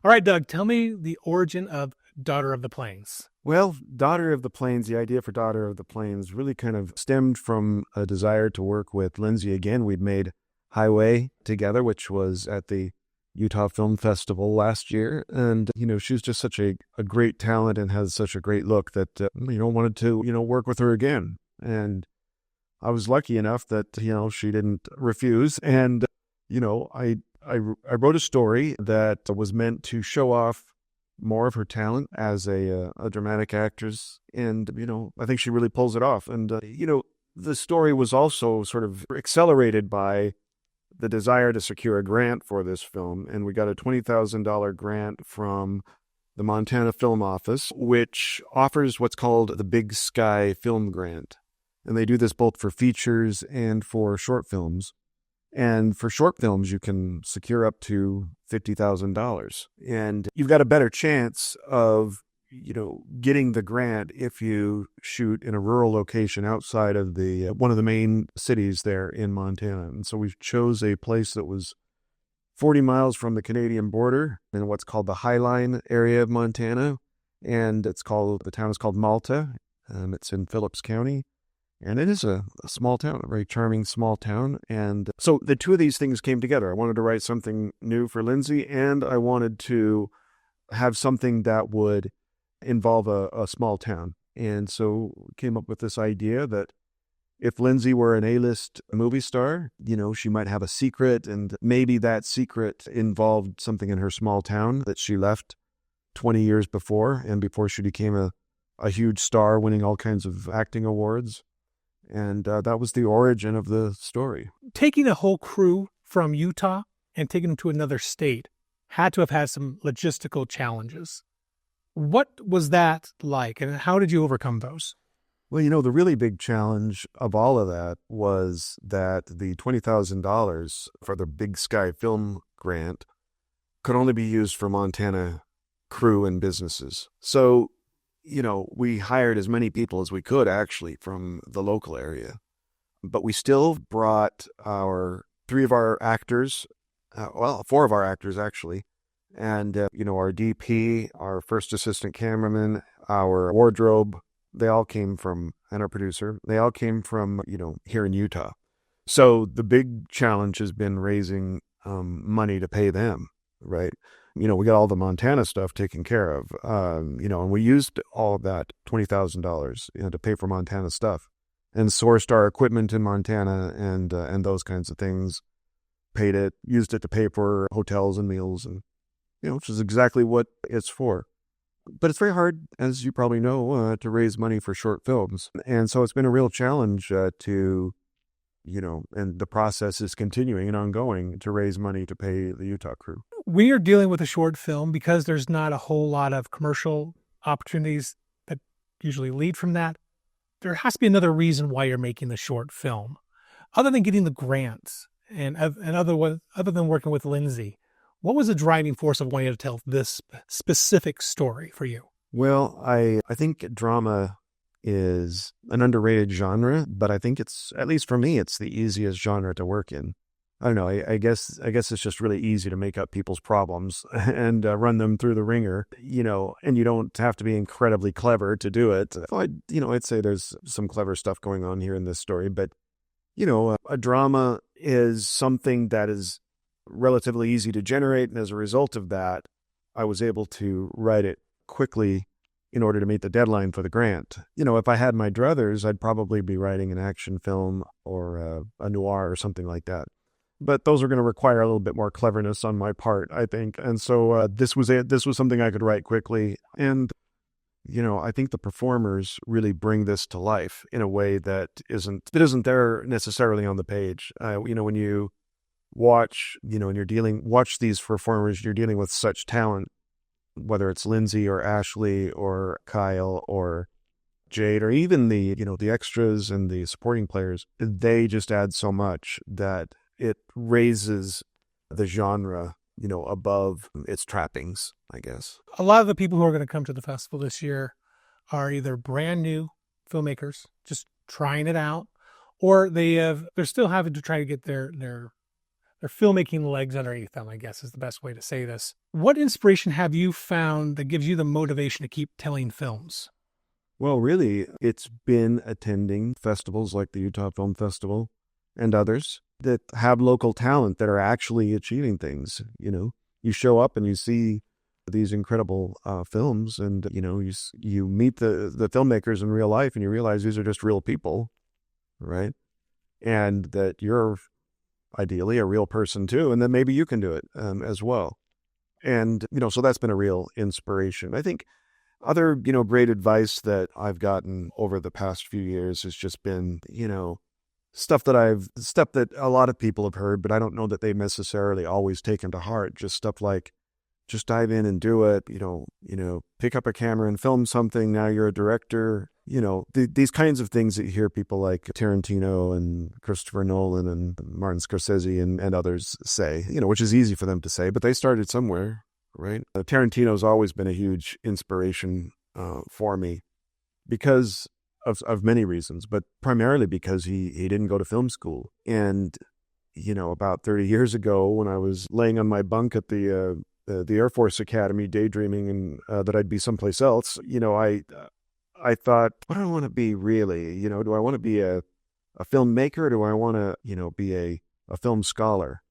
All right, Doug, tell me the origin of Daughter of the Plains. Well, Daughter of the Plains, the idea for Daughter of the Plains really kind of stemmed from a desire to work with Lindsay again. We'd made Highway together, which was at the Utah Film Festival last year. And, she's just such a great talent and has such a great look that, wanted to, work with her again. And I was lucky enough that, she didn't refuse. And, I wrote a story that was meant to show off more of her talent as a dramatic actress. And, I think she really pulls it off. And, the story was also sort of accelerated by the desire to secure a grant for this film. And we got a $20,000 grant from the Montana Film Office, which offers what's called the Big Sky Film Grant. And they do this both for features and for short films. And for short films, you can secure up to $50,000. And you've got a better chance of, getting the grant if you shoot in a rural location outside of the one of the main cities there in Montana. And so we chose a place that was 40 miles from the Canadian border in what's called the Highline area of Montana. And the town is called Malta. It's in Phillips County. And it is a small town, a very charming small town. And so the two of these things came together. I wanted to write something new for Lindsay, and I wanted to have something that would involve a small town. And so came up with this idea that if Lindsay were an A-list movie star, she might have a secret, and maybe that secret involved something in her small town that she left 20 years before, and before she became a huge star, winning all kinds of acting awards. And that was the origin of the story. Taking a whole crew from Utah and taking them to another state had to have had some logistical challenges. What was that like, and how did you overcome those? Well, the really big challenge of all of that was that the $20,000 for the Big Sky Film Grant could only be used for Montana crew and businesses. So, we hired as many people as we could actually from the local area, but we still brought four of our actors actually, and, our DP, our first assistant cameraman, our wardrobe, they all came from, and our producer, they all came from, here in Utah. So the big challenge has been raising money to pay them, right? We got all the Montana stuff taken care of, and we used all of that $20,000, to pay for Montana stuff, and sourced our equipment in Montana and those kinds of things, used it to pay for hotels and meals, and, which is exactly what it's for. But it's very hard, as you probably know, to raise money for short films. And so it's been a real challenge and the process is continuing and ongoing to raise money to pay the Utah crew. We are dealing with a short film because there's not a whole lot of commercial opportunities that usually lead from that. There has to be another reason why you're making the short film, other than getting the grants and other than working with Lindsay. What was the driving force of wanting to tell this specific story for you? Well, I think drama is an underrated genre, but I think it's, at least for me, it's the easiest genre to work in. I don't know. I guess it's just really easy to make up people's problems and run them through the ringer, and you don't have to be incredibly clever to do it. I'd say there's some clever stuff going on here in this story, but, a drama is something that is relatively easy to generate. And as a result of that, I was able to write it quickly in order to meet the deadline for the grant. If I had my druthers, I'd probably be writing an action film or a noir or something like that. But those are going to require a little bit more cleverness on my part, I think. And so this was it. This was something I could write quickly. And, I think the performers really bring this to life in a way that isn't there necessarily on the page. When you watch these performers, you're dealing with such talent, whether it's Lindsay or Ashley or Kyle or Jade, or even the extras and the supporting players. They just add so much that it raises the genre, above its trappings, I guess. A lot of the people who are going to come to the festival this year are either brand new filmmakers, just trying it out, or they're still having to try to get their their filmmaking legs underneath them, I guess is the best way to say this. What inspiration have you found that gives you the motivation to keep telling films? Well, really, it's been attending festivals like the Utah Film Festival and others that have local talent that are actually achieving things. You show up and you see these incredible films, and you meet the filmmakers in real life, and you realize these are just real people, right? And that you're ideally a real person too, and then maybe you can do it as well. And so that's been a real inspiration. I think other great advice that I've gotten over the past few years has just been stuff that a lot of people have heard, but I don't know that they necessarily always taken to heart. Just stuff like, just dive in and do it. Pick up a camera and film something. Now you're a director. These kinds of things that you hear people like Tarantino and Christopher Nolan and Martin Scorsese and others say, which is easy for them to say, but they started somewhere, right? Tarantino's always been a huge inspiration for me because of many reasons, but primarily because he didn't go to film school. And, about 30 years ago when I was laying on my bunk at the Air Force Academy daydreaming and that I'd be someplace else, I thought, what do I want to be really? Do I want to be a filmmaker, or do I want to, be a film scholar?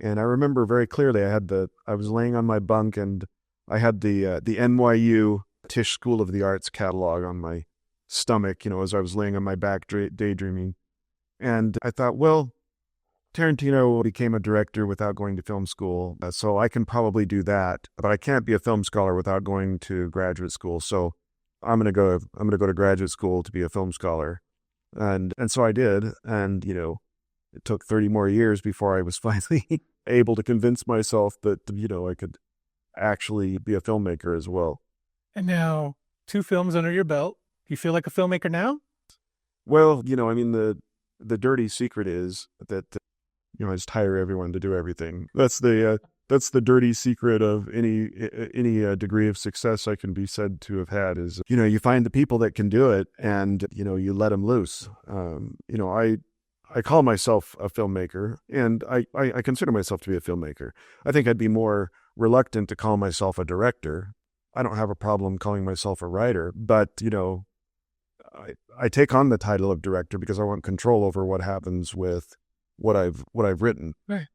And I remember very clearly I was laying on my bunk and I had the NYU Tisch School of the Arts catalog on my stomach, as I was laying on my back daydreaming. And I thought, well, Tarantino became a director without going to film school, so I can probably do that, but I can't be a film scholar without going to graduate school. So I'm going to go to graduate school to be a film scholar. And so I did. And, it took 30 more years before I was finally able to convince myself that, I could actually be a filmmaker as well. And now 2 films under your belt. Do you feel like a filmmaker now? Well, the dirty secret is that, I just hire everyone to do everything. That's the dirty secret of any degree of success I can be said to have had is, you find the people that can do it and, you let them loose. I call myself a filmmaker, and I consider myself to be a filmmaker. I think I'd be more reluctant to call myself a director. I don't have a problem calling myself a writer, but, I take on the title of director because I want control over what happens with what I've written. Right.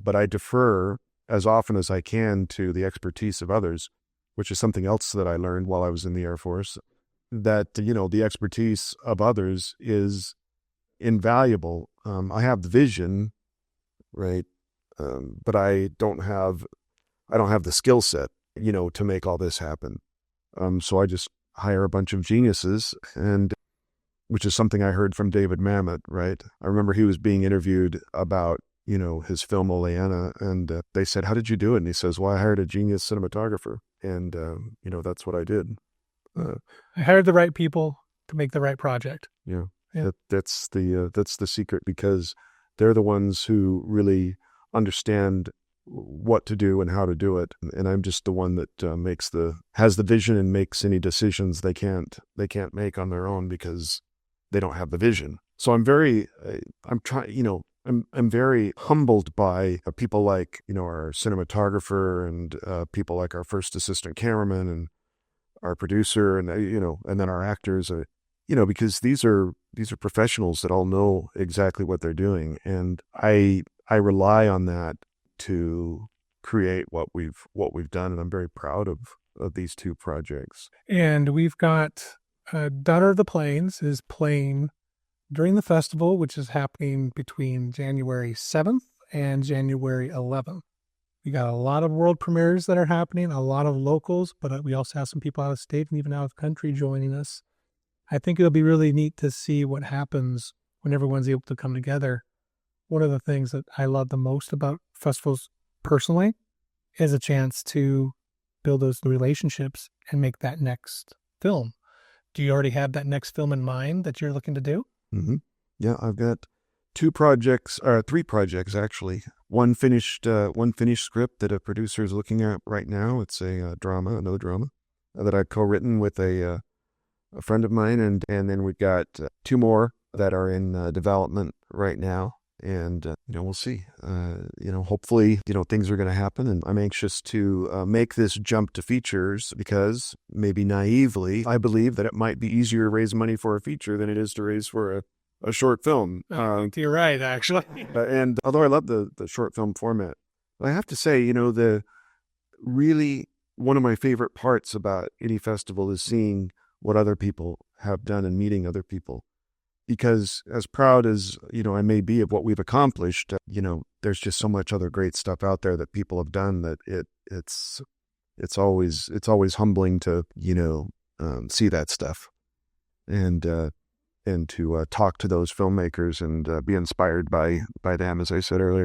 But I defer as often as I can to the expertise of others, which is something else that I learned while I was in the Air Force, that, the expertise of others is invaluable. I have the vision, right? But I don't have the skill set, to make all this happen. So I just hire a bunch of geniuses, and which is something I heard from David Mamet, right? I remember he was being interviewed about, his film Oleana, and they said, "How did you do it?" And he says, "Well, I hired a genius cinematographer, and, that's what I did." I hired the right people to make the right project. Yeah. Yeah. That's the secret, because they're the ones who really understand what to do and how to do it. And I'm just the one that has the vision and makes any decisions they can't make on their own because they don't have the vision. So I'm very humbled by people like, our cinematographer and people like our first assistant cameraman and our producer and, and then our actors, because these are professionals that all know exactly what they're doing. And I rely on that to create what we've done. And I'm very proud of these 2 projects. And we've got Daughter of the Plains is playing during the festival, which is happening between January 7th and January 11th. We got a lot of world premieres that are happening, a lot of locals, but we also have some people out of state and even out of country joining us. I think it'll be really neat to see what happens when everyone's able to come together. One of the things that I love the most about festivals personally is a chance to build those relationships and make that next film. Do you already have that next film in mind that you're looking to do? Mm-hmm. Yeah, I've got 3 projects actually. One finished script that a producer is looking at right now. It's another drama that I've co-written with a friend of mine, and then we've got 2 more that are in development right now. And, we'll see. Hopefully, things are going to happen. And I'm anxious to make this jump to features because maybe naively, I believe that it might be easier to raise money for a feature than it is to raise for a short film. I think you're right, actually. And although I love the short film format, I have to say, really one of my favorite parts about any festival is seeing what other people have done and meeting other people. Because as proud as, I may be of what we've accomplished, there's just so much other great stuff out there that people have done that it's always humbling to, see that stuff and to talk to those filmmakers and be inspired by them, as I said earlier.